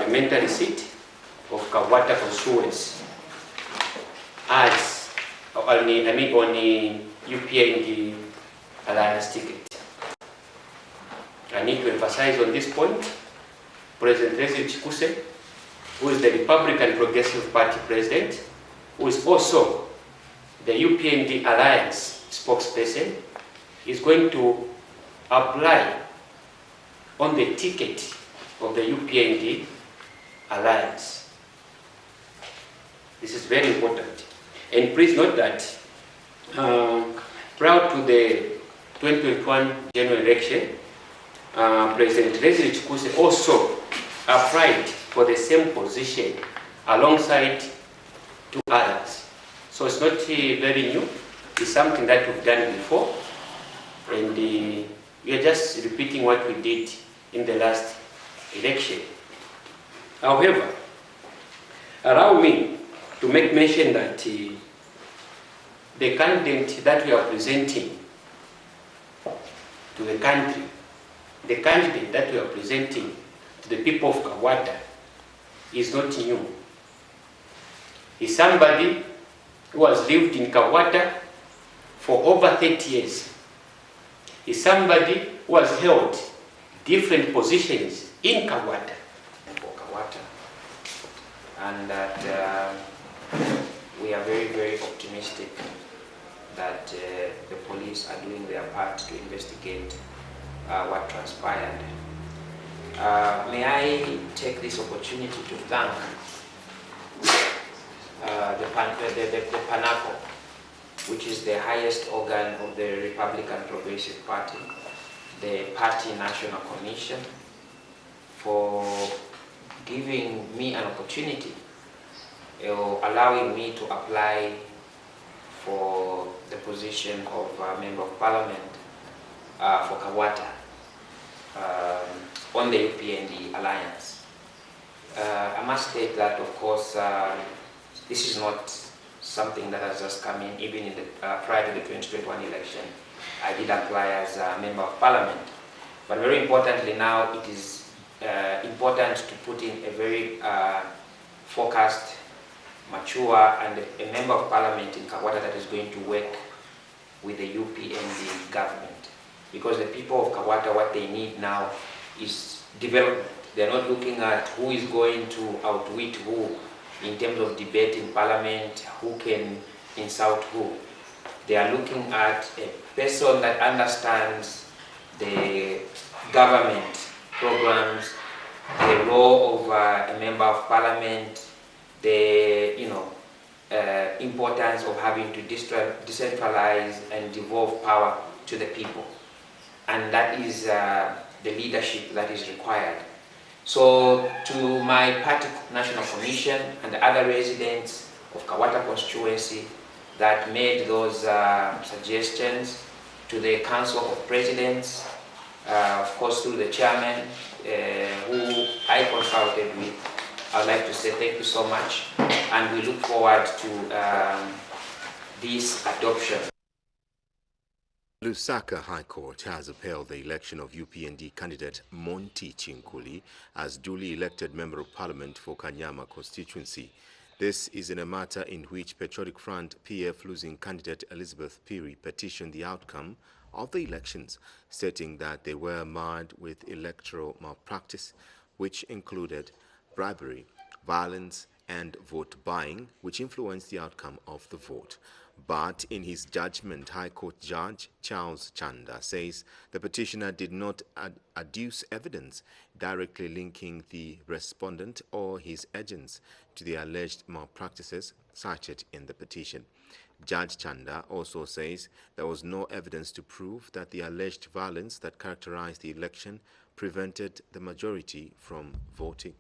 parliamentary seat of Kawata constituency as on the UPND alliance ticket. I need to emphasize on this point, President Leslie Chikuse, who is the Republican Progressive Party president, who is also the UPND alliance spokesperson, is going to apply on the ticket of the UPND alliance. This is very important. And please note that prior to the 2021 general election, President Leslie Chikuse also applied for the same position alongside two others. So it's not very new. It's something that we've done before. And we are just repeating what we did in the last election. However, allow me to make mention that the candidate that we are presenting to the country, the candidate that we are presenting to the people of Kawata is not new. He's somebody who has lived in Kawata for over 30 years. He's somebody who has held different positions in Kawata. And that we are very, very optimistic that the police are doing their part to investigate what transpired. May I take this opportunity to thank the PANACO, which is the highest organ of the Republican Progressive Party, the Party National Commission, for giving me an opportunity, allowing me to apply for the position of Member of Parliament for Kawata on the UPND alliance. I must state that, of course, this is not something that has just come in. Even in the, prior to the 2021 election, I did apply as a Member of Parliament. But very importantly now, it is important to put in a very focused, mature, and a Member of Parliament in Kawata that is going to work with the UPND government. Because the people of Kawata, what they need now is development. They're not looking at who is going to outwit who in terms of debate in Parliament, who can insult who. They are looking at a person that understands the government programs, the role of a Member of Parliament, the importance of having to decentralize and devolve power to the people. And that is the leadership that is required. So to my party National Commission and the other residents of Kawata constituency that made those suggestions, to the Council of Presidents, of course through the chairman who I consulted with, I'd like to say thank you so much, and we look forward to this adoption. Lusaka High Court has upheld the election of UPND candidate Monty Chinkuli as duly elected Member of Parliament for Kanyama constituency. This is in a matter in which Patriotic Front PF losing candidate Elizabeth Piri petitioned the outcome of the elections, stating that they were marred with electoral malpractice, which included bribery, violence, and vote buying, which influenced the outcome of the vote. But in his judgment, High Court Judge Charles Chanda says the petitioner did not adduce evidence directly linking the respondent or his agents to the alleged malpractices cited in the petition. Judge Chanda also says there was no evidence to prove that the alleged violence that characterized the election prevented the majority from voting.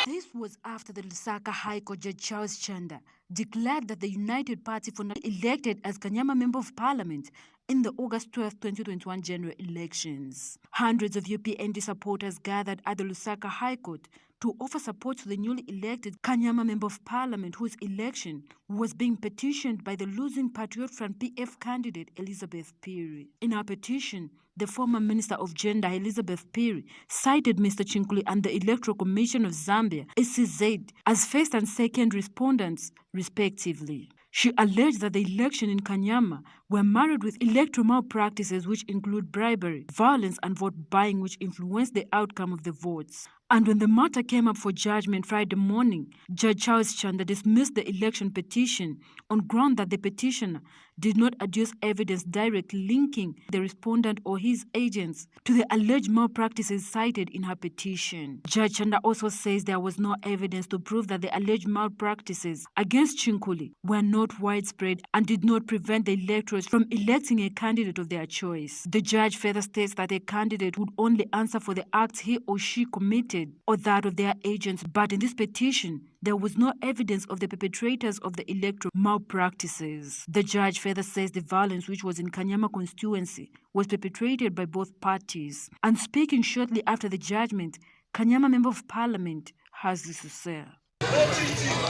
This was after the Lusaka High Court Judge Charles Chanda declared that the United Party for elected as Kanyama Member of Parliament in the August 12, 2021 general elections. Hundreds of UPND supporters gathered at the Lusaka High Court to offer support to the newly elected Kanyama Member of Parliament, whose election was being petitioned by the losing Patriot Front PF candidate Elizabeth Phiri. In her petition, the former Minister of Gender, Elizabeth Phiri, cited Mr. Chinkuli and the Electoral Commission of Zambia, ECZ, as first and second respondents, respectively. She alleged that the election in Kanyama were marred with electoral malpractices which include bribery, violence and vote buying which influenced the outcome of the votes. And when the matter came up for judgment Friday morning, Judge Charles Chanda dismissed the election petition on ground that the petitioner did not adduce evidence directly linking the respondent or his agents to the alleged malpractices cited in her petition. Judge Chanda also says there was no evidence to prove that the alleged malpractices against Chinkuli were not widespread and did not prevent the electors from electing a candidate of their choice. The judge further states that a candidate would only answer for the acts he or she committed or that of their agents, but in this petition, there was no evidence of the perpetrators of the electoral malpractices. The judge further says the violence which was in Kanyama constituency was perpetrated by both parties. And speaking shortly after the judgment, Kanyama Member of Parliament has this to say.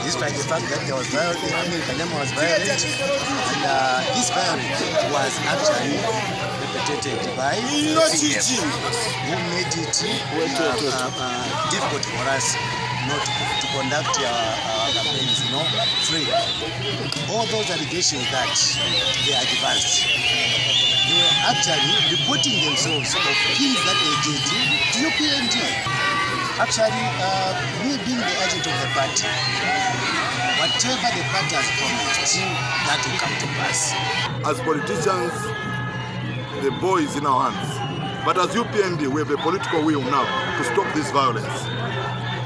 Despite the fact that there was violence, Kanyama was violent, and this violence was actually perpetrated by PF, who made it difficult for us not to conduct our campaigns, free. All those allegations that they advanced, they were actually reporting themselves of things that they did to UPND. Actually, me being the agent of the party, whatever the party has promised, that will come to pass. As politicians, the ball is in our hands. But as UPND, we have a political will now to stop this violence.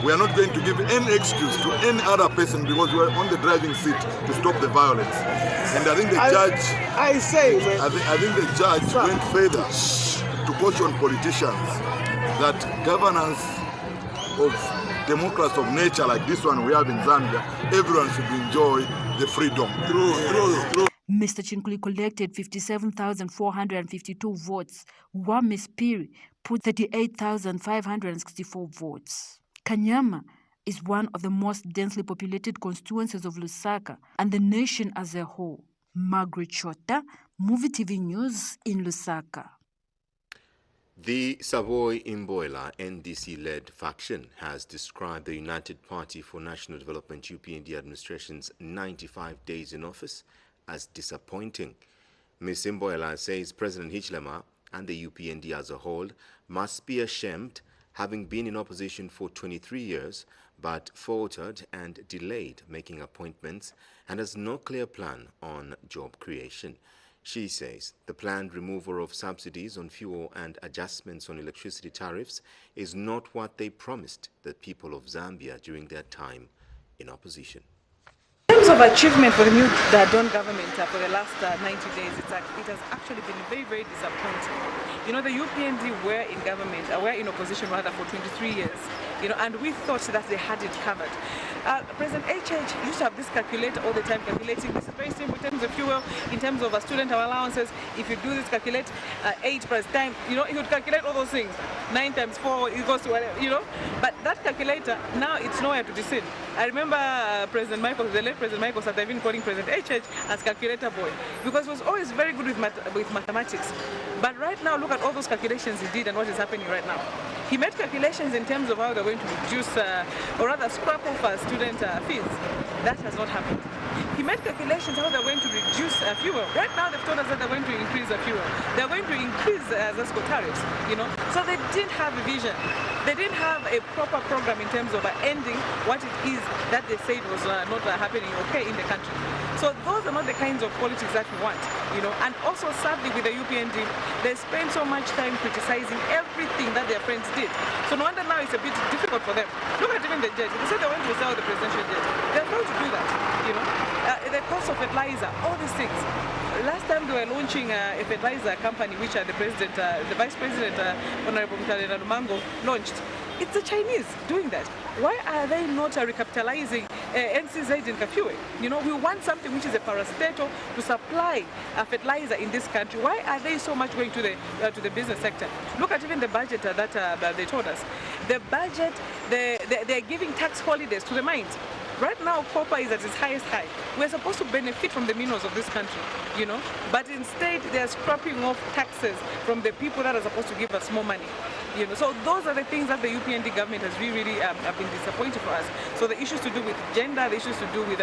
We are not going to give any excuse to any other person because we are on the driving seat to stop the violence. And I think the judge, I think the judge went further to caution politicians that governance of democracy of nature like this one we have in Zambia, everyone should enjoy the freedom. Mr. Chinkuli collected 57,452 votes, while Ms. Phiri put 38,564 votes. Kanyama is one of the most densely populated constituencies of Lusaka and the nation as a whole. Margaret Chota, Muvi TV News in Lusaka. The Savoy Imboila NDC-led faction has described the United Party for National Development UPND administration's 95 days in office as disappointing. Ms. Imboila says President Hichilema and the UPND as a whole must be ashamed, having been in opposition for 23 years, but faltered and delayed making appointments and has no clear plan on job creation. She says the planned removal of subsidies on fuel and adjustments on electricity tariffs is not what they promised the people of Zambia during their time in opposition. In terms of achievement for the new Dawn government for the last 90 days, it has actually been very, very disappointing. You know, the UPND were in government, were in opposition rather for 23 years, and we thought that they had it covered. President HH used to have this calculator all the time, calculating. This is very simple in terms of fuel, in terms of student allowances. If you do this, calculate 8 plus time, he would calculate all those things. 9 times 4 equals to whatever, But that calculator, now it's nowhere to be seen. I remember President Michael, the late President Michael, started even calling President HH as calculator boy, because he was always very good with mathematics. But right now, look at all those calculations he did and what is happening right now. He made calculations in terms of how they're going to reduce, or rather scrap off student fees. That has not happened. He made calculations how they're going to reduce fuel. Right now, they've told us that they're going to increase the fuel. They're going to increase ZESCO tariffs, So they didn't have a vision. They didn't have a proper program in terms of ending what it is that they said was not happening okay in the country. So those are not the kinds of politics that we want, And also, sadly, with the UPND, they spend so much time criticizing everything that their friends did. So no wonder now it's a bit difficult for them. Look at even the jet. They said they went to sell the presidential jet. They're going to do that, The cost of fertilizer, all these things. Last time they were launching a fertilizer company, which the Vice President, Honorable Mtalena Lumango, launched. It's the Chinese doing that. Why are they not recapitalizing NCZ in Kafue? We want something which is a parastatal to supply fertilizer in this country. Why are they so much going to the business sector? Look at even the budget that they told us. The budget, they're giving tax holidays to the mines. Right now, copper is at its highest high. We're supposed to benefit from the minerals of this country, you know, but instead they're scrapping off taxes from the people that are supposed to give us more money. You know, so those are the things that the UPND government has really have been disappointed for us. So the issues to do with gender, the issues to do with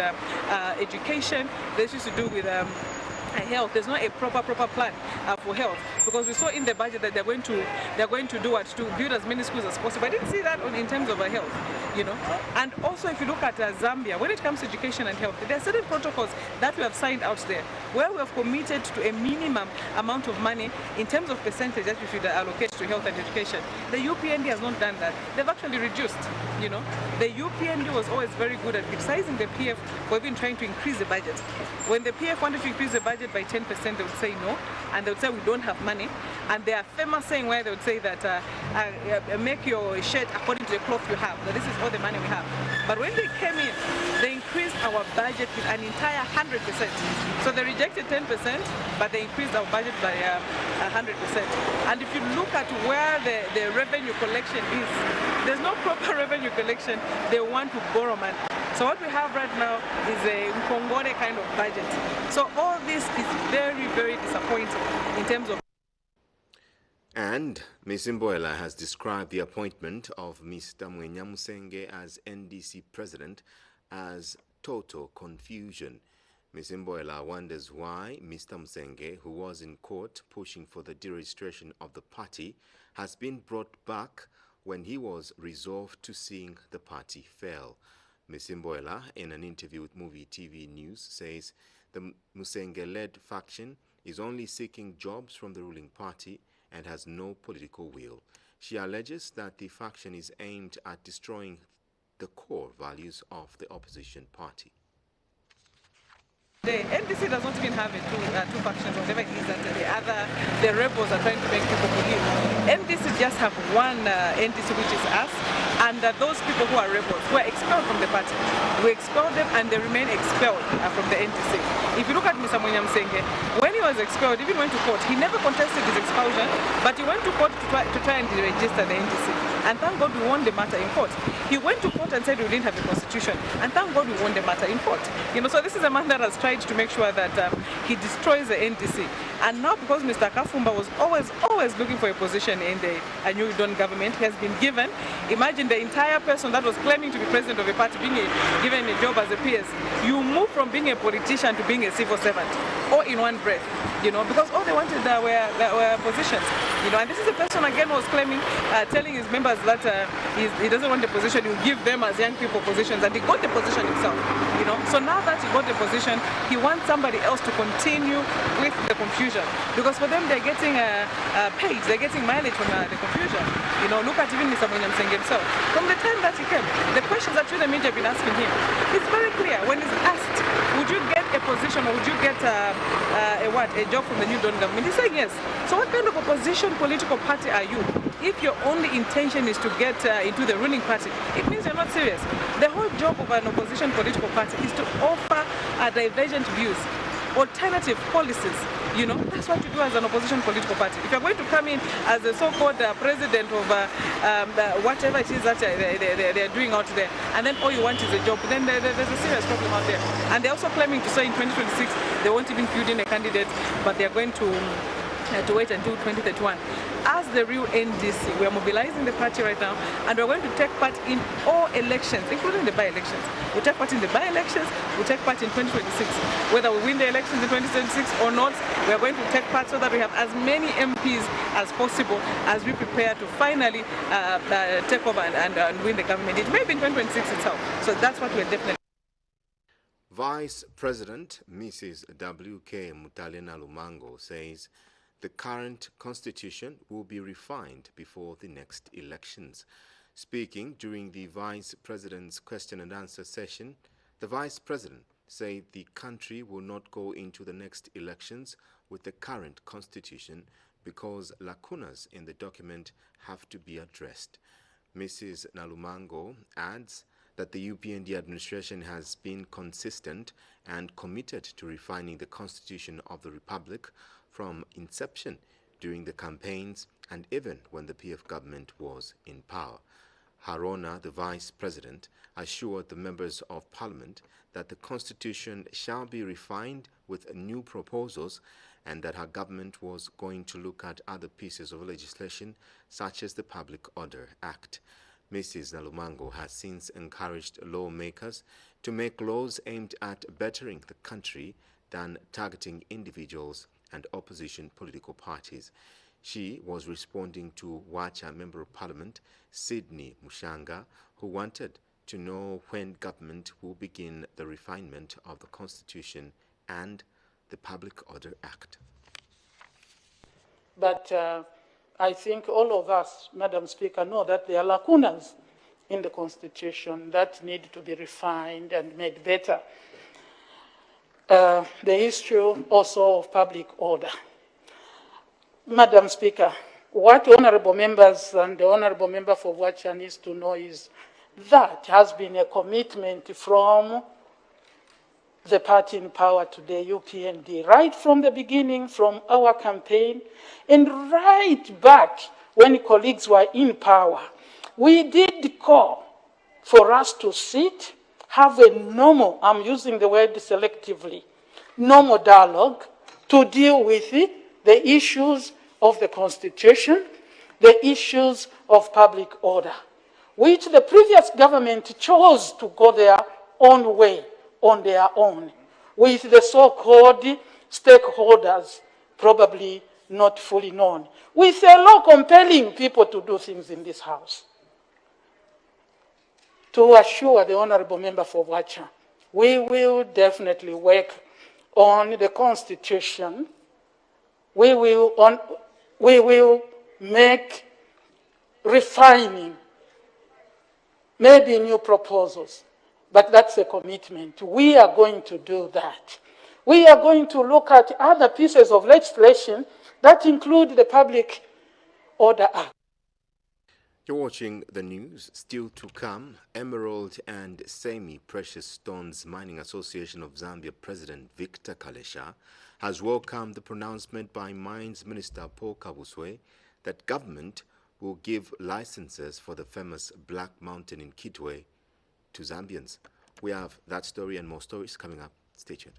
education, the issues to do with health. There's not a proper plan for health, because we saw in the budget that they're going to do what, to build as many schools as possible. I didn't see that in terms of health, you know. And also, if you look at Zambia, when it comes to education and health, there are certain protocols that we have signed out there where we have committed to a minimum amount of money in terms of percentage that we should allocate to health and education. The UPND has not done that. They've actually reduced, you know. The UPND was always very good at criticizing the PF for even trying to increase the budget. When the PF wanted to increase the budget by 10%, they would say no, and they would say we don't have money. And they are famous saying where they would say that make your shirt according to the cloth you have, that this is all the money we have. But when they came in, they increased our budget with an entire 100%. So they rejected 10%, but they increased our budget by 100%. And if you look at where the revenue collection is, there's no proper revenue collection. They want to borrow money. So what we have right now is a Nkongore kind of budget. So all this is very, very disappointing in terms of... And Ms. Mboela has described the appointment of Mr. Musenge as NDC president as total confusion. Ms. Mboela wonders why Mr. Musenge, who was in court pushing for the deregistration of the party, has been brought back when he was resolved to seeing the party fail. Ms. Mboela, in an interview with Muvi TV News, says the Musenge-led faction is only seeking jobs from the ruling party and has no political will. She alleges that the faction is aimed at destroying the core values of the opposition party. The NDC does not even have two factions, whatever it is that the rebels are trying to make people believe. NDC just have one NDC, which is us, and those people who are rebels were expelled from the party. We expelled them and they remain expelled from the NDC. If you look at Mr. Musenge, when he was expelled, even went to court, he never contested his expulsion, but he went to court to try and register the NDC. And thank God we won the matter in court. He went to court and said we didn't have a constitution, and thank God we won the matter in court. You know, so this is a man that has tried to make sure that he destroys the NDC. And now, because Mr. Kafumba was always looking for a position in the New Dawn government, he has been given. Imagine the entire person that was claiming to be president of a party being given a job as a PS. You move from being a politician to being a civil servant, all in one breath. You know, because all they wanted were positions. You know, and this is a person again who was claiming, telling his members that he doesn't want the position, he'll give them as young people positions, and he got the position himself. You know, so now that he got the position, he wants somebody else to continue with the confusion, because for them they're getting paid, they're getting mileage from the confusion. You know, look at even Mr. Musenge himself. From the time that he came, the questions that the media have been asking him, it's very clear. When he's asked, would you get a position or would you get a job from the New Dawn government? He said yes. So what kind of opposition political party are you? If your only intention is to get into the ruling party, it means you're not serious. The whole job of an opposition political party is to offer divergent views, alternative policies. You know, that's what you do as an opposition political party. If you're going to come in as the so-called president of whatever it is that they're doing out there, and then all you want is a job, then there's a serious problem out there. And they're also claiming to say in 2026 they won't even field in a candidate, but they're going to wait until 2031. As the real NDC, we are mobilizing the party right now, and we're going to take part in all elections, including the by-elections. We'll take part in the by-elections, we'll take part in 2026. Whether we win the elections in 2026 or not, we are going to take part so that we have as many MPs as possible as we prepare to finally take over and win the government. It may be in 2026 itself, so that's what we're definitely. Vice President Mrs. W.K. Mutalena Lumango says the current constitution will be refined before the next elections. Speaking during the Vice President's question and answer session, the Vice President said the country will not go into the next elections with the current constitution because lacunas in the document have to be addressed. Mrs. Nalumango adds that the UPND administration has been consistent and committed to refining the Constitution of the Republic from inception, during the campaigns, and even when the PF government was in power. Harona, the Vice President, assured the members of Parliament that the Constitution shall be refined with new proposals and that her government was going to look at other pieces of legislation such as the Public Order Act. Mrs. Nalumango has since encouraged lawmakers to make laws aimed at bettering the country than targeting individuals and opposition political parties. She was responding to Wacha Member of Parliament Sydney Mushanga, who wanted to know when government will begin the refinement of the Constitution and the Public Order Act. But I think all of us, Madam Speaker, know that there are lacunas in the Constitution that need to be refined and made better. The issue also of public order. Madam Speaker, what honorable members and the honorable member for Wacha needs to know is that has been a commitment from the party in power today, UPND, right from the beginning, from our campaign, and right back when colleagues were in power. We did call for us to sit, have a normal, I'm using the word selectively, normal dialogue to deal with the issues of the Constitution, the issues of public order, which the previous government chose to go their own way, on their own, with the so-called stakeholders probably not fully known, with a law compelling people to do things in this House. To assure the honorable member for Wacha, we will definitely work on the Constitution. We will make refining, maybe new proposals, but that's a commitment. We are going to do that. We are going to look at other pieces of legislation that include the Public Order Act. You're watching the news. Still to come, Emerald and Semi-Precious Stones Mining Association of Zambia President Victor Kalesha has welcomed the pronouncement by Mines Minister Paul Kabuswe that government will give licenses for the famous Black Mountain in Kitwe to Zambians. We have that story and more stories coming up. Stay tuned.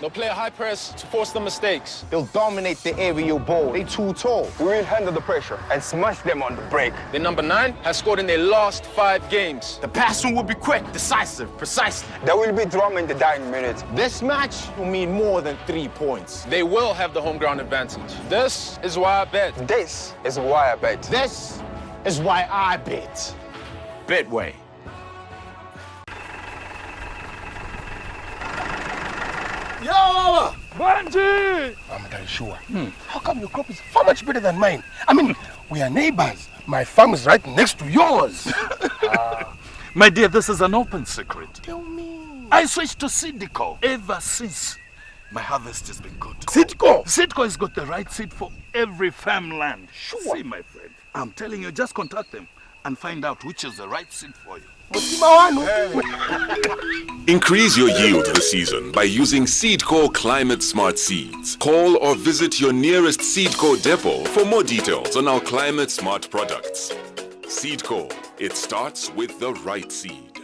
They'll play a high press to force the mistakes. They'll dominate the aerial ball. They too tall. We will handle the pressure and smash them on the break. The number 9 has scored in their last 5 games. The passing will be quick, decisive, precisely. There will be drama in the dying minute. This match will mean more than 3 points. They will have the home ground advantage. This is why I bet. This is why I bet. This is why I bet. Betway. Yo! Banji! I'm not sure. How come your crop is far much better than mine? I mean, we are neighbors. My farm is right next to yours. My dear, this is an open secret. Tell me. I switched to Sidco ever since. My harvest has been good. Sidco? Sidco has got the right seed for every farmland. Sure. See, my friend, I'm telling you, just contact them and find out which is the right seed for you. Increase your yield this season by using Seedco Climate Smart Seeds. Call or visit your nearest Seedco depot for more details on our Climate Smart products. Seedco, it starts with the right seed.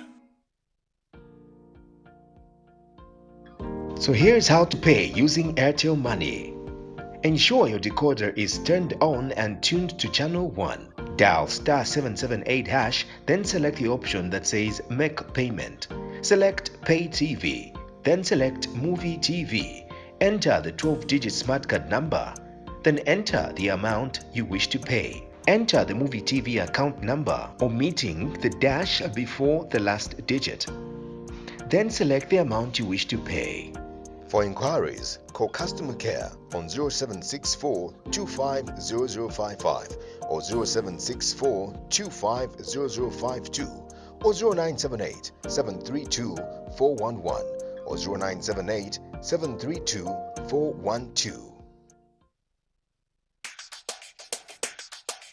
So here's how to pay using Airtel Money. Ensure your decoder is turned on and tuned to channel 1. Dial *778#, then select the option that says Make Payment. Select Pay TV, then select Muvi TV. Enter the 12-digit smart card number, then enter the amount you wish to pay. Enter the Muvi TV account number, omitting the dash before the last digit. Then select the amount you wish to pay. For inquiries, call customer care on 0764 250055 or 0764 250052 or 0978 732 411 or 0978 732 412.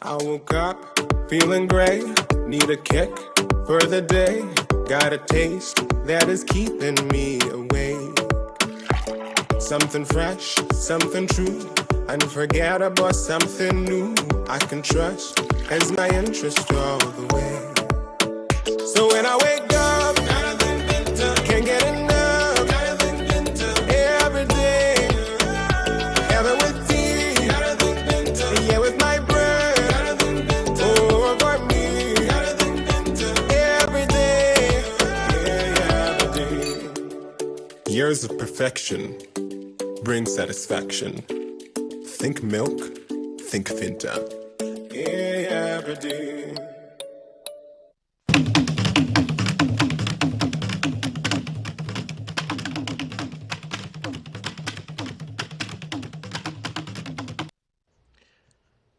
I woke up feeling great, need a kick for the day. Got a taste that is keeping me awake. Something fresh, something true, unforgettable, something new. I can trust as my interest all the way. So when I wake up, can't get enough. Every day, ever with tea, yeah, with my bread, over me. Every day, yeah, every day. Years of perfection bring satisfaction. Think milk, think Finta. Yeah, every day.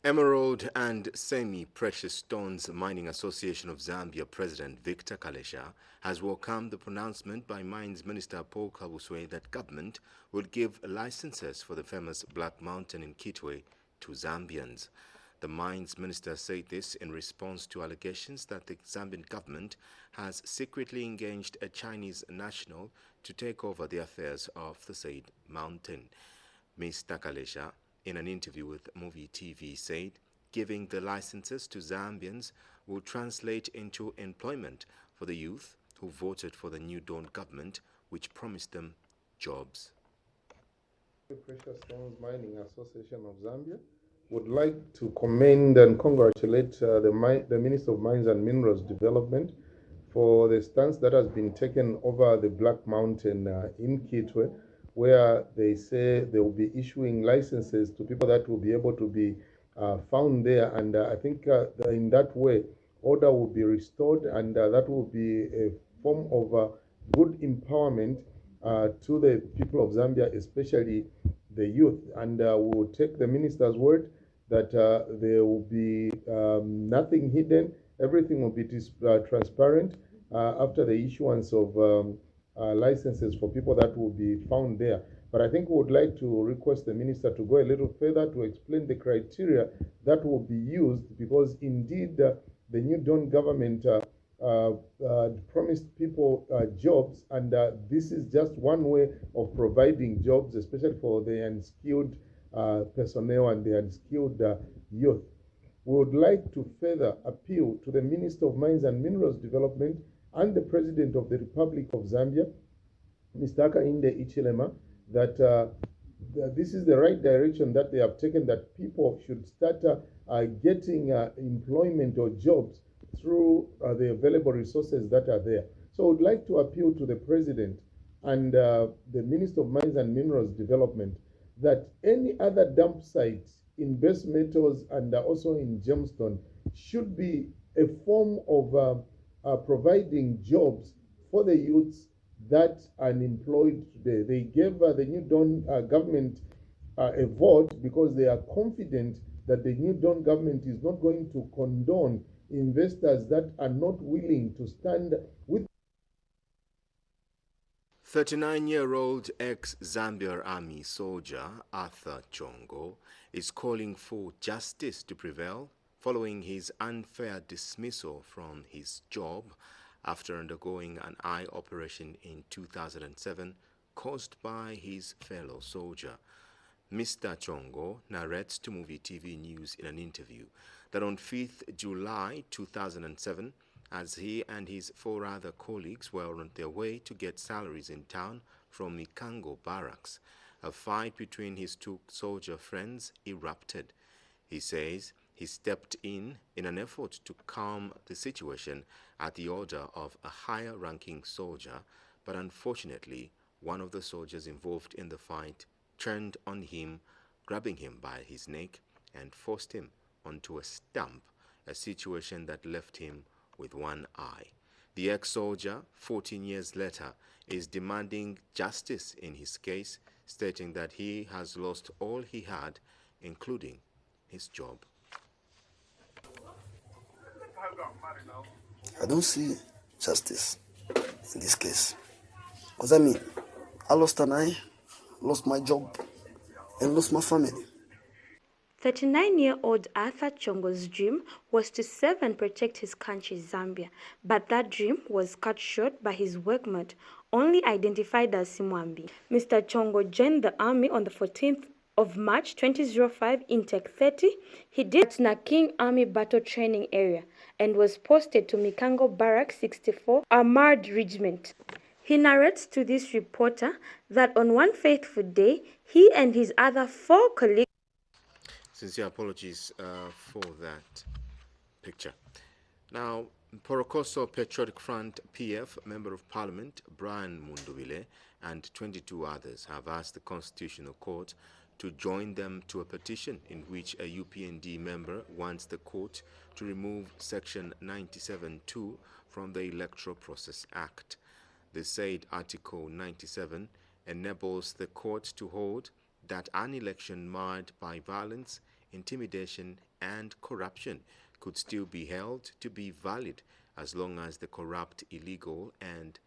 Emerald and Semi-Precious Stones Mining Association of Zambia President Victor Kalesha has welcomed the pronouncement by Mines Minister Paul Kabuswe that government will give licenses for the famous Black Mountain in Kitwe to Zambians. The Mines Minister said this in response to allegations that the Zambian government has secretly engaged a Chinese national to take over the affairs of the said mountain. Mr. Kalesha, in an interview with Muvi TV, said giving the licenses to Zambians will translate into employment for the youth who voted for the New Dawn government, which promised them jobs. The Precious Stones Mining Association of Zambia would like to commend and congratulate the Minister of Mines and Minerals Development for the stance that has been taken over the Black Mountain in Kitwe, where they say they will be issuing licenses to people that will be able to be found there. And I think in that way, order will be restored, and that will be a form of good empowerment to the people of Zambia, especially the youth. And we will take the minister's word that there will be nothing hidden, everything will be transparent after the issuance of licenses for people that will be found there. But I think we would like to request the minister to go a little further to explain the criteria that will be used, because indeed the New Dawn government promised people jobs, and this is just one way of providing jobs, especially for the unskilled personnel and the unskilled youth. We would like to further appeal to the Minister of Mines and Minerals Development and the President of the Republic of Zambia, Mr. Hakainde Hichilema, that this is the right direction that they have taken, that people should start getting employment or jobs through the available resources that are there. So I would like to appeal to the President and the Minister of Mines and Minerals Development that any other dump sites in base metals and also in gemstone should be a form of providing jobs for the youths that are unemployed today. They gave the New Dawn government a vote because they are confident that the New Dawn government is not going to condone investors that are not willing to stand with. 39-year-old ex-Zambia Army soldier Arthur Chongo is calling for justice to prevail following his unfair dismissal from his job after undergoing an eye operation in 2007 caused by his fellow soldier. Mr. Chongo narrates to Muvi TV News in an interview that on 5th July 2007, as he and his 4 other colleagues were on their way to get salaries in town from Mikango barracks, a fight between his 2 soldier friends erupted. He says he stepped in an effort to calm the situation at the order of a higher-ranking soldier, but unfortunately, one of the soldiers involved in the fight turned on him, grabbing him by his neck and forced him onto a stump, a situation that left him with one eye. The ex-soldier, 14 years later, is demanding justice in his case, stating that he has lost all he had, including his job. I don't see justice in this case. Because I mean, I lost an eye, lost my job, and lost my family. 39-year-old Arthur Chongo's dream was to serve and protect his country, Zambia, but that dream was cut short by his workmate, only identified as Simwambi. Mr. Chongo joined the army on the 14th of March 2005 in Tech 30. He did at Naking Army Battle Training Area and was posted to Mikango Barracks 64 Armored Regiment. He narrates to this reporter that on one fateful day, he and his other 4 colleagues. Sincere apologies for that picture. Now, Porokoso Patriotic Front PF Member of Parliament Brian Mundubile and 22 others have asked the Constitutional Court to join them to a petition in which a UPND member wants the court to remove Section 97(2) from the Electoral Process Act. The said Article 97 enables the court to hold that an election marred by violence, intimidation, and corruption could still be held to be valid as long as the corrupt, illegal, and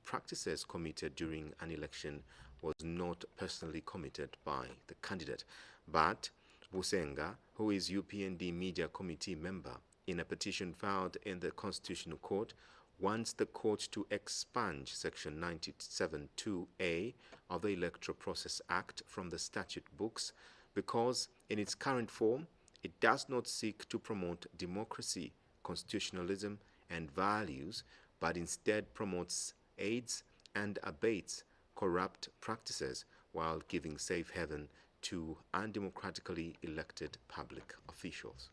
practices committed during an election was not personally committed by the candidate. But Busenga, who is UPND Media Committee member, in a petition filed in the Constitutional Court, wants the court to expunge Section 97(2)(a) of the Electoral Process Act from the statute books because, in its current form, it does not seek to promote democracy, constitutionalism, and values, but instead promotes, aids, and abates corrupt practices while giving safe haven to undemocratically elected public officials.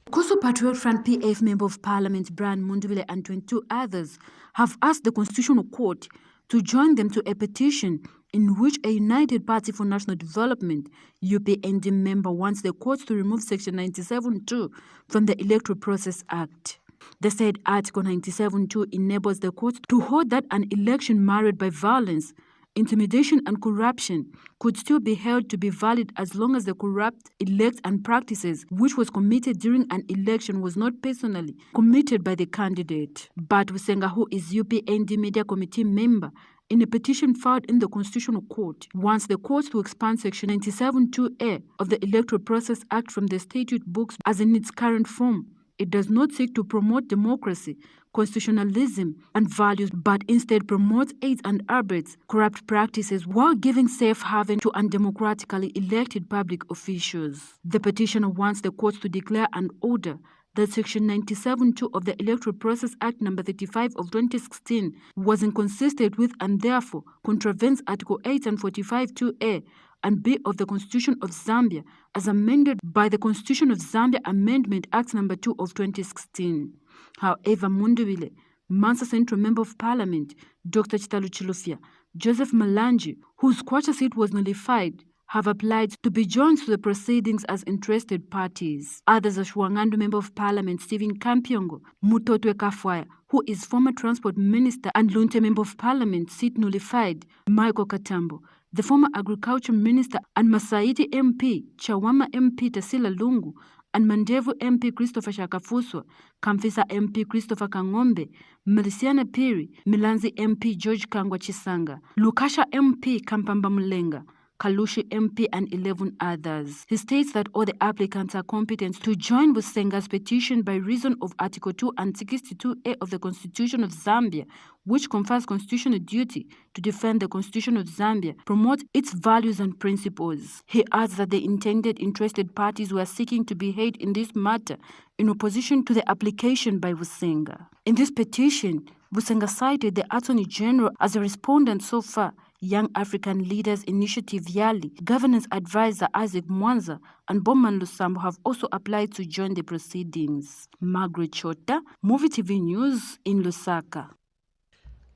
Koso Patriot Front PF Member of Parliament Brian Mundubile and 22 others have asked the Constitutional Court to join them to a petition in which a United Party for National Development UPND member wants the court to remove Section 97(2) from the Electoral Process Act. The said Article 97(2) enables the court to hold that an election marred by violence, intimidation, and corruption could still be held to be valid as long as the corrupt, illegal, and practices which was committed during an election was not personally committed by the candidate. But Busenga, who is UPND Media Committee member, in a petition filed in the Constitutional Court, wants the court to expand Section 97(2)(a) of the Electoral Process Act from the statute books as in its current form. It does not seek to promote democracy, constitutionalism, and values, but instead promotes, aids, and abates corrupt practices while giving safe haven to undemocratically elected public officials. The petitioner wants the courts to declare and order that Section 97(2) of the Electoral Process Act No. 35 of 2016 was inconsistent with and therefore contravenes Article 8 and 45(2)(a) and B of the Constitution of Zambia as amended by the Constitution of Zambia Amendment Act No. 2 of 2016. However, Mundubile, Mansa Central Member of Parliament, Dr. Chitalu Chilufya, Joseph Malanji, whose quarter seat was nullified, have applied to be joined to the proceedings as interested parties. Others are Shwangandu Member of Parliament Stephen Kampiongo, Mutotwe Kafwaya, who is former Transport Minister, and Lunte Member of Parliament, seat nullified, Michael Katambo, the former Agriculture Minister, and Masaiti MP, Chawama MP Tasila Lungu, and Mandevu MP Christopher Shakafuswa, Kamfisa MP Christopher Kangombe, Melisiana Piri, Milanzi MP George Kangwa Chisanga, Lukasha MP Kampamba Mulenga, Kalushi MP, and 11 others. He states that all the applicants are competent to join Busenga's petition by reason of Article 2 and 62A of the Constitution of Zambia, which confers constitutional duty to defend the Constitution of Zambia, promote its values and principles. He adds that the intended interested parties were seeking to be heard in this matter in opposition to the application by Busenga. In this petition, Busenga cited the Attorney General as a respondent so far, Young African Leaders Initiative Yali, Governance Advisor Isaac Mwanza, and Bowman Lusambo have also applied to join the proceedings. Margaret Chota, Muvi TV News in Lusaka.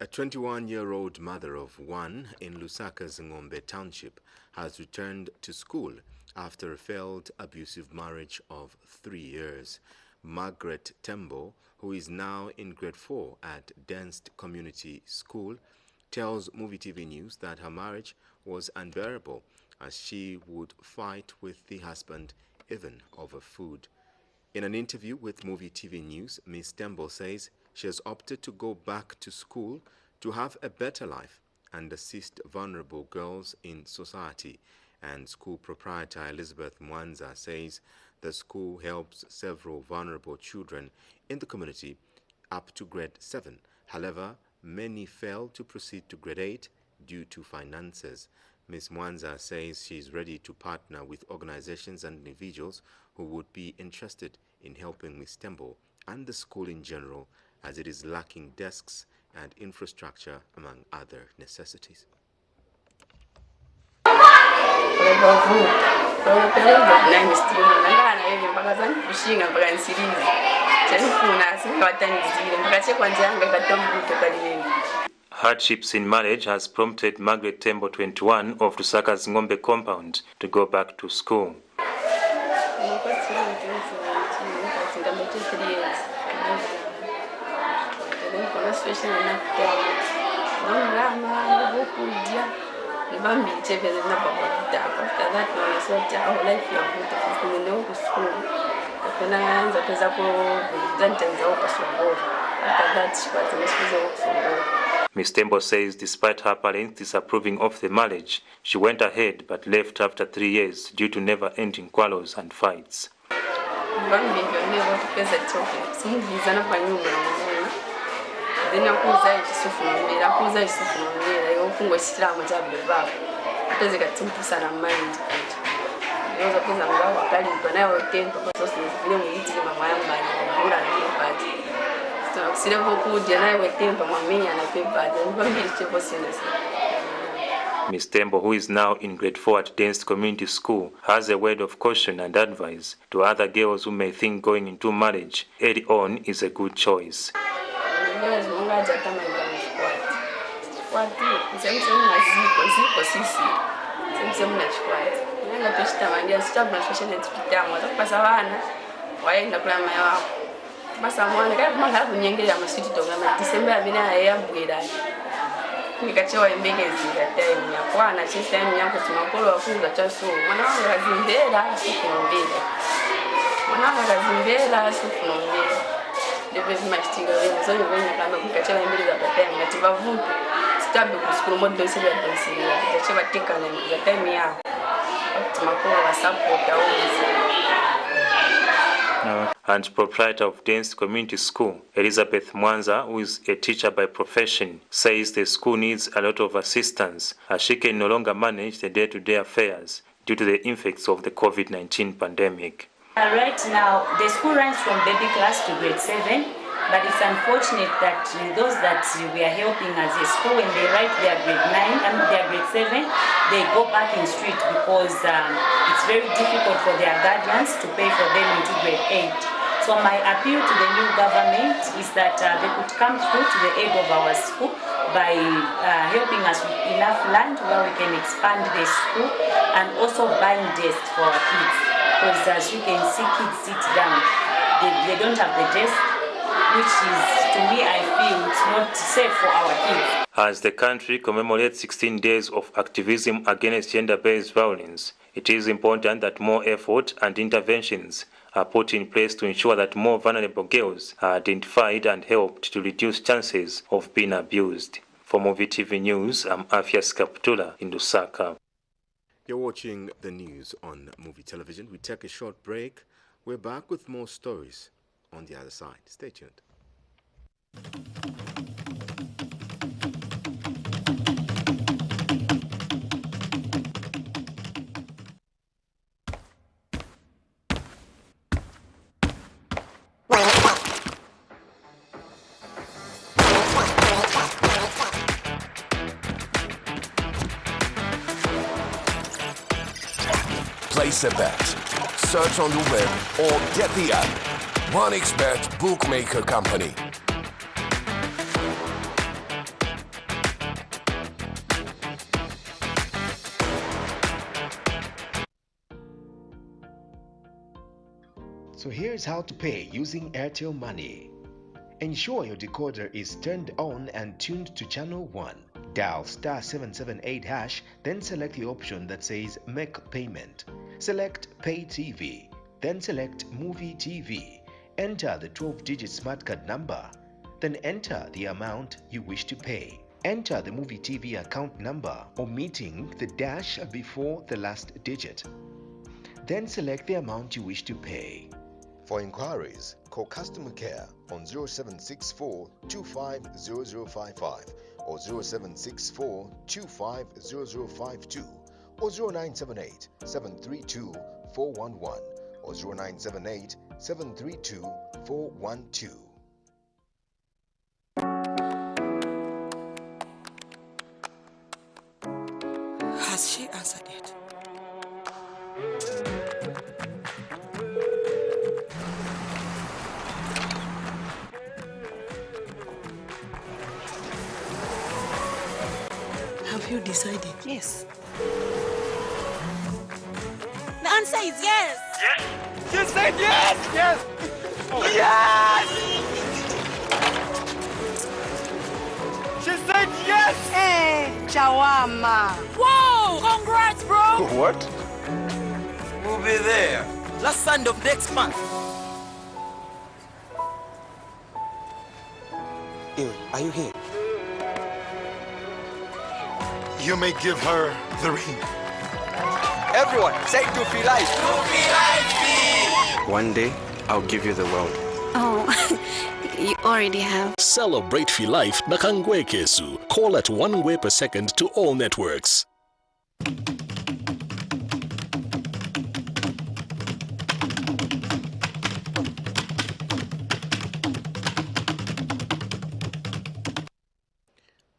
A 21-year-old mother of one in Lusaka's Ngombe Township has returned to school after a failed abusive marriage of 3 years. Margaret Tembo, who is now in grade 4 at Denst Community School, tells Muvi TV News that her marriage was unbearable as she would fight with the husband even over food. In an interview with Muvi TV News, Ms. Tembo says she has opted to go back to school to have a better life and assist vulnerable girls in society, and school proprietor Elizabeth Mwanza says the school helps several vulnerable children in the community up to grade 7. However, many fail to proceed to grade 8 due to finances. Ms. Mwanza says she is ready to partner with organizations and individuals who would be interested in helping Ms. Tembo and the school in general, as it is lacking desks and infrastructure, among other necessities. Hardships in marriage has prompted Margaret Tembo, 21, of Lusaka's Ngombe compound to go back to school. Ms. Tembo says despite her parents disapproving of the marriage, she went ahead but left after 3 years due to never-ending quarrels and fights. Ms. Tembo, who is now in grade 4 at Dense Community School, has a word of caution and advice to other girls who may think going into marriage early on is a good choice. nikachewa embegezi time yakwana time yangu tumakolo wafunga chaso mwana wangu kazimbela sikunombele mwana wangu kazimbela sikunombele ndebe mashtinga wewe so yobenya kama nikachewa embegezi time ngativa vutu stabe kuskuru modo sile ya donsilia nikachewa tekana ya time yangu tumakolo wa support au and proprietor of Dense Community School, Elizabeth Mwanza, who is a teacher by profession, says the school needs a lot of assistance as she can no longer manage the day-to-day affairs due to the effects of the COVID-19 pandemic. Right now, the school runs from baby class to grade 7, but it's unfortunate that those that we are helping as a school, when they write their grade 9 and their grade 7, they go back in street because it's very difficult for their guardians to pay for them into grade 8. So my appeal to the new government is that they could come through to the aid of our school by helping us with enough land where we can expand the school and also buying desks for our kids. Because as you can see, kids sit down. They don't have the desk, which is, to me, I feel it's not safe for our kids. As the country commemorates 16 days of activism against gender-based violence, it is important that more effort and interventions are put in place to ensure that more vulnerable girls are identified and helped to reduce chances of being abused. For Muvi TV News, I'm Afias Kaptula in Lusaka. You're watching the news on Muvi Television. We take a short break. We're back with more stories on the other side. Stay tuned. Place a bet, search on the web or get the app. OneXBet Bookmaker Company. So here's how to pay using Airtel Money. Ensure your decoder is turned on and tuned to channel 1. Dial *778#, then select the option that says Make Payment. Select Pay TV, then select Movie TV. Enter the 12-digit smart card number, then enter the amount you wish to pay. Enter the Muvi TV account number, omitting the dash before the last digit. Then select the amount you wish to pay. For inquiries, call customer care on 0764 250055 or 0764 250052 or 0978 732 411 or 0978 732 412. Has she answered it? Have you decided? Yes. The answer is yes. Yes. She said yes. Yes. Yes. She said yes. Hey, Chawama. Whoa! Congrats, bro. What? We'll be there. Last Sunday of next month. Ewe, are you here? You may give her the ring. Everyone, say Tufi Life. Tufi Life. One day, I'll give you the world. Oh, you already have. Celebrate Fi Life na Kangwe Kesu. Call at 1 way per second to all networks.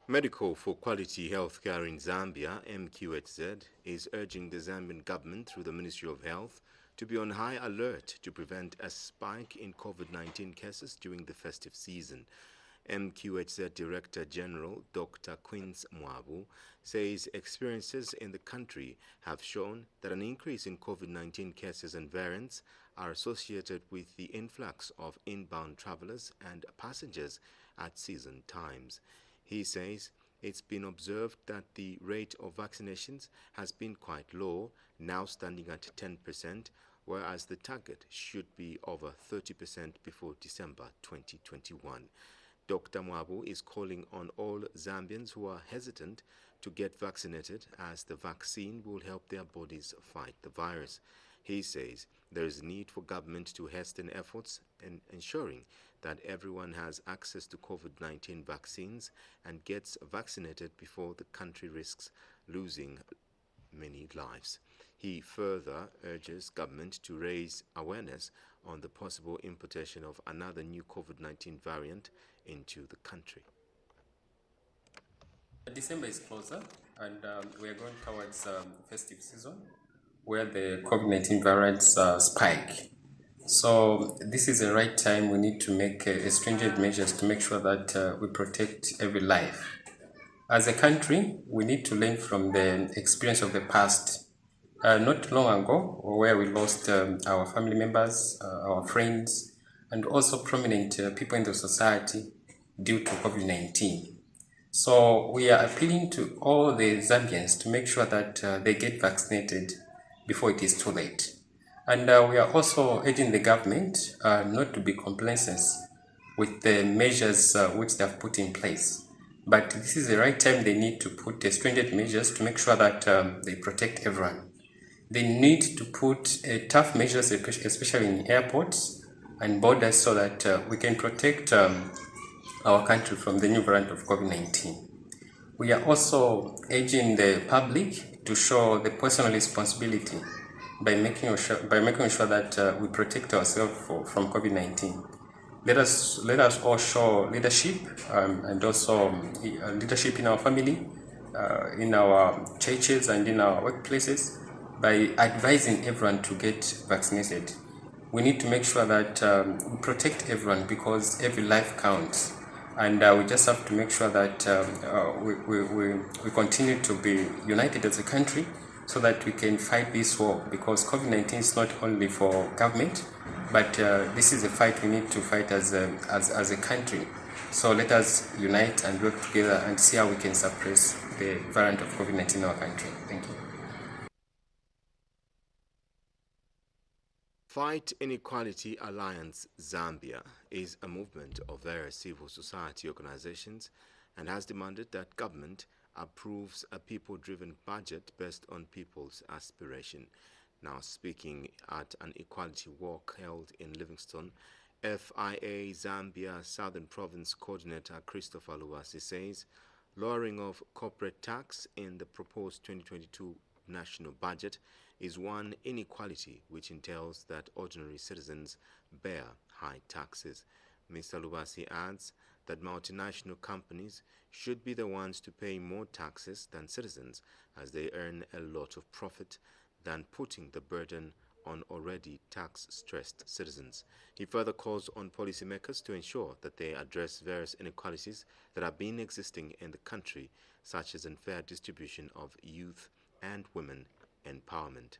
Medical for Quality Healthcare in Zambia, MQHZ, is urging the Zambian government through the Ministry of Health to be on high alert to prevent a spike in COVID-19 cases during the festive season. MQHZ Director General Dr. Quince Mwabu says experiences in the country have shown that an increase in COVID-19 cases and variants are associated with the influx of inbound travelers and passengers at season times. He says it's been observed that the rate of vaccinations has been quite low, now standing at 10%, whereas the target should be over 30% before December 2021. Dr. Mwabu is calling on all Zambians who are hesitant to get vaccinated, as the vaccine will help their bodies fight the virus. He says there is need for government to hasten efforts in ensuring that everyone has access to COVID-19 vaccines and gets vaccinated before the country risks losing many lives. He further urges government to raise awareness on the possible importation of another new COVID-19 variant into the country. December is closer, and we are going towards festive season where the COVID-19 variants spike. So this is the right time. We need to make stringent measures to make sure that we protect every life. As a country, we need to learn from the experience of the past. Not long ago, where we lost our family members, our friends, and also prominent people in the society due to COVID-19. So we are appealing to all the Zambians to make sure that they get vaccinated before it is too late. And we are also urging the government not to be complacent with the measures which they have put in place. But this is the right time. They need to put stringent measures to make sure that they protect everyone. They need to put tough measures, especially in airports and borders, so that we can protect our country from the new variant of COVID-19. We are also urging the public to show the personal responsibility by making sure that we protect ourselves from COVID-19. Let us all show leadership and also leadership in our family, in our churches and in our workplaces by advising everyone to get vaccinated. We need to make sure that we protect everyone because every life counts. And we just have to make sure that we continue to be united as a country so that we can fight this war, because COVID-19 is not only for government, but this is a fight we need to fight as a country. So let us unite and work together and see how we can suppress the variant of COVID-19 in our country. Thank you. Fight Inequality Alliance Zambia is a movement of various civil society organizations and has demanded that government approves a people-driven budget based on people's aspiration. Now speaking at an equality walk held in Livingstone, FIA Zambia Southern Province Coordinator Christopher Luwasi says lowering of corporate tax in the proposed 2022 national budget is one inequality which entails that ordinary citizens bear high taxes. Mr. Luwasi adds that multinational companies should be the ones to pay more taxes than citizens, as they earn a lot of profit, than putting the burden on already tax-stressed citizens. He further calls on policymakers to ensure that they address various inequalities that have been existing in the country, such as unfair distribution of youth and women empowerment.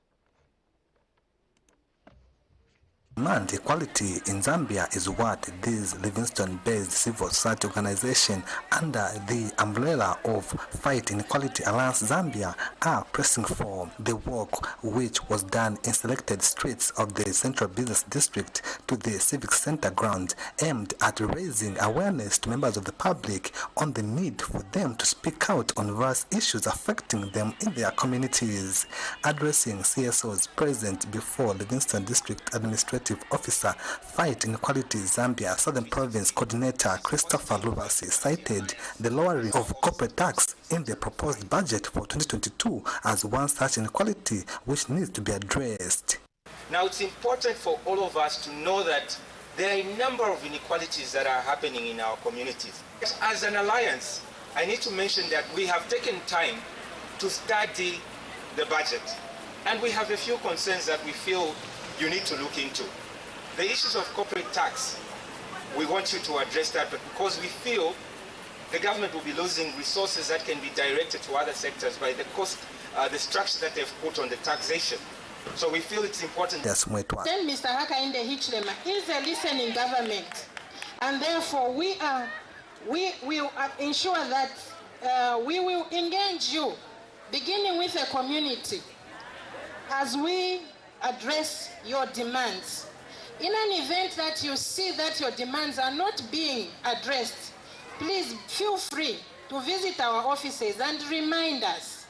Demand equality in Zambia is what this Livingstone-based civil society organization under the umbrella of Fight Inequality Alliance Zambia are pressing for. The work, which was done in selected streets of the Central Business District to the Civic Center ground, aimed at raising awareness to members of the public on the need for them to speak out on various issues affecting them in their communities. Addressing CSOs present before Livingstone District Administrative Officer, Fight Inequality Zambia Southern Province Coordinator Christopher Luwasi cited the lowering of corporate tax in the proposed budget for 2022 as one such inequality which needs to be addressed. Now it's important for all of us to know that there are a number of inequalities that are happening in our communities. As an alliance, I need to mention that we have taken time to study the budget, and we have a few concerns that we feel you need to look into. The issues of corporate tax, we want you to address that, but because we feel the government will be losing resources that can be directed to other sectors by the cost, the structure that they've put on the taxation. So we feel it's important. Then Mr. Hakainde Hichilema is a listening government, and therefore we will ensure that we will engage you, beginning with the community, as we address your demands. In an event that you see that your demands are not being addressed, please feel free to visit our offices and remind us.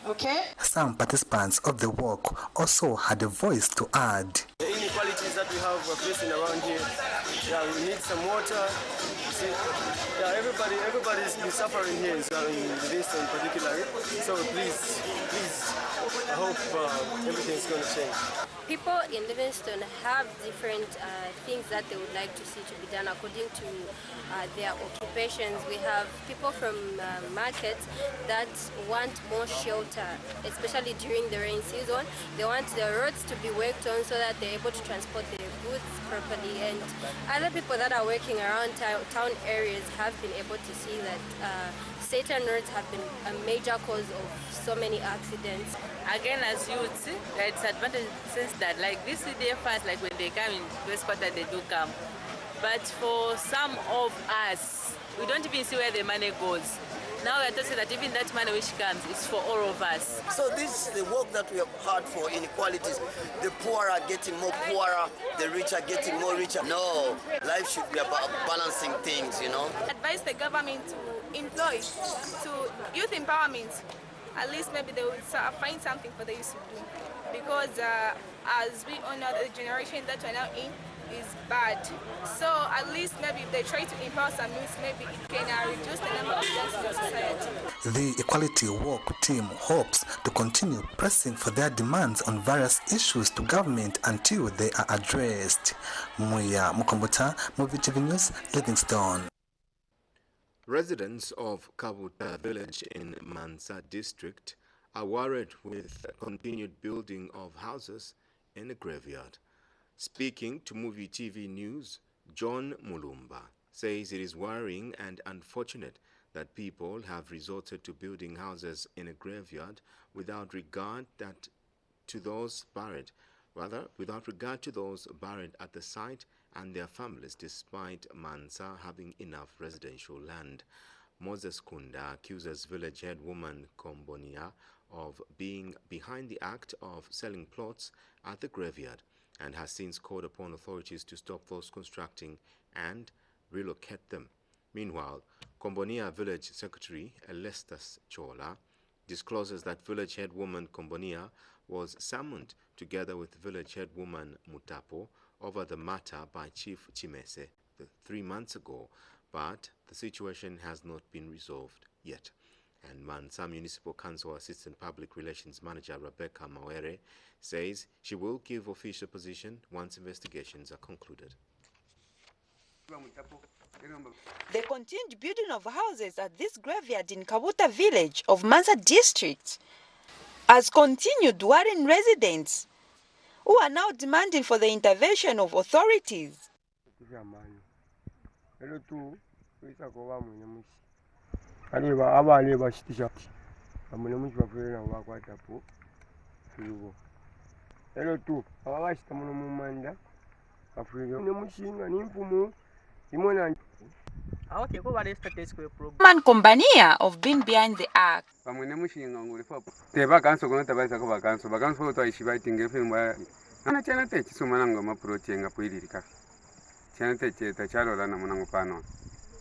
Okay? Some participants of the walk also had a voice to add. The inequalities that we have facing around here, we need some water. You see, everybody's been suffering here in this in particular. So please, I hope everything's going to change. People in Livingstone have different things that they would like to see to be done according to their occupations. We have people from markets that want more shelter, especially during the rain season. They want the roads to be worked on so that they're able to transport their goods properly. And other people that are working around town areas have been able to see that certain roads have been a major cause of so many accidents. Again, as youths, it's advantages that like this CDFers, like when they come in West Quarter, they do come. But for some of us, we don't even see where the money goes. Now we are to say that even that money which comes is for all of us. So this is the work that we have had for inequalities. The poor are getting more poorer, the rich are getting more richer. No, life should be about balancing things, you know. Advise the government to employ, to youth empowerment. At least maybe they will find something for the youth to do. Because as we all know, the generation that we're now in is bad. So at least maybe if they try to empower some youth, maybe it can reduce the number of deaths in society. The Equality Walk team hopes to continue pressing for their demands on various issues to government until they are addressed. Muya Mukombota, Muvi TV News, Livingstone. Residents of Kabuta village in Mansa district are worried with continued building of houses in a graveyard. Speaking to Muvi TV News, John Mulumba says it is worrying and unfortunate that people have resorted to building houses in a graveyard without regard to those buried at the site and their families, despite Mansa having enough residential land. Moses Kunda accuses village head woman Kombonia of being behind the act of selling plots at the graveyard and has since called upon authorities to stop those constructing and relocate them. Meanwhile, Kombonia Village Secretary Elestas Chola discloses that village head woman Kombonia was summoned together with village head woman Mutapo over the matter by Chief Chimese 3 months ago, but the situation has not been resolved yet. And Mansa Municipal Council Assistant Public Relations Manager Rebecca Mawere says she will give official position once investigations are concluded. The continued building of houses at this graveyard in Kabuta village of Mansa district has continued worrying residents who are now demanding for the intervention of authorities. Man Kombania of being behind the act.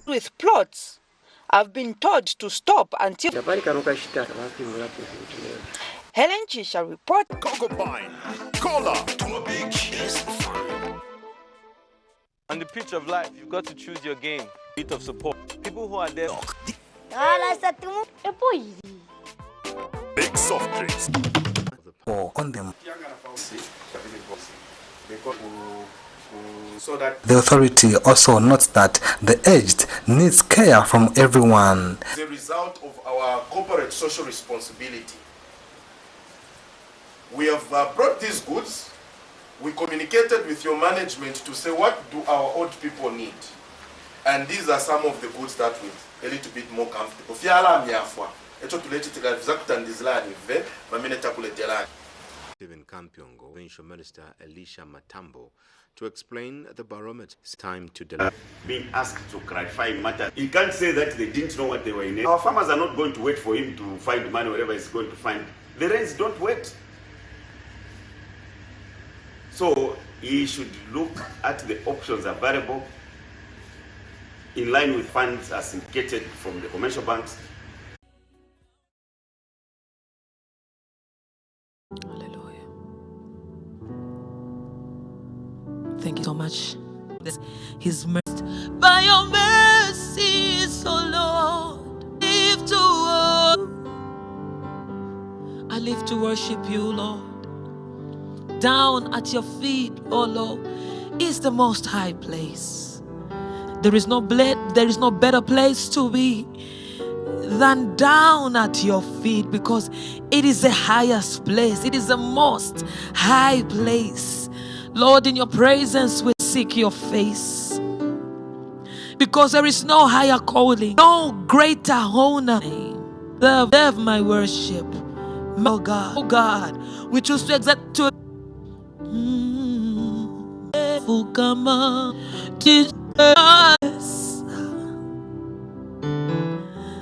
With plots, I've been told to stop until Helen Chisha report. Concubine, caller to a big On the pitch of life, you've got to choose your game. Bit of support. People who are there. Big soft drinks. Or on them. The authority also notes that the aged needs care from everyone. The result of our corporate social responsibility. We have brought these goods. We communicated with your management to say, what do our old people need? And these are some of the goods that we're a little bit more comfortable. Stephen Kampiongo, Provincial Minister Elisha Matambo, to explain the barometer. It's time to deliver. Being asked to clarify matters. He can't say that they didn't know what they were in. Our farmers are not going to wait for him to find money wherever he's going to find. The rains don't wait. So he should look at the options available in line with funds as indicated from the commercial banks. Hallelujah. Thank you so much. His mercy. By your mercy, so Lord, I live to worship you, Lord. Down at your feet, oh Lord, is the most high place. There is no better place to be than down at your feet, because it is the highest place. It is the most high place. Lord, in your presence we seek your face, because there is no higher calling, no greater honor. Deserve my worship. Oh God, we choose to exalt to Fukama.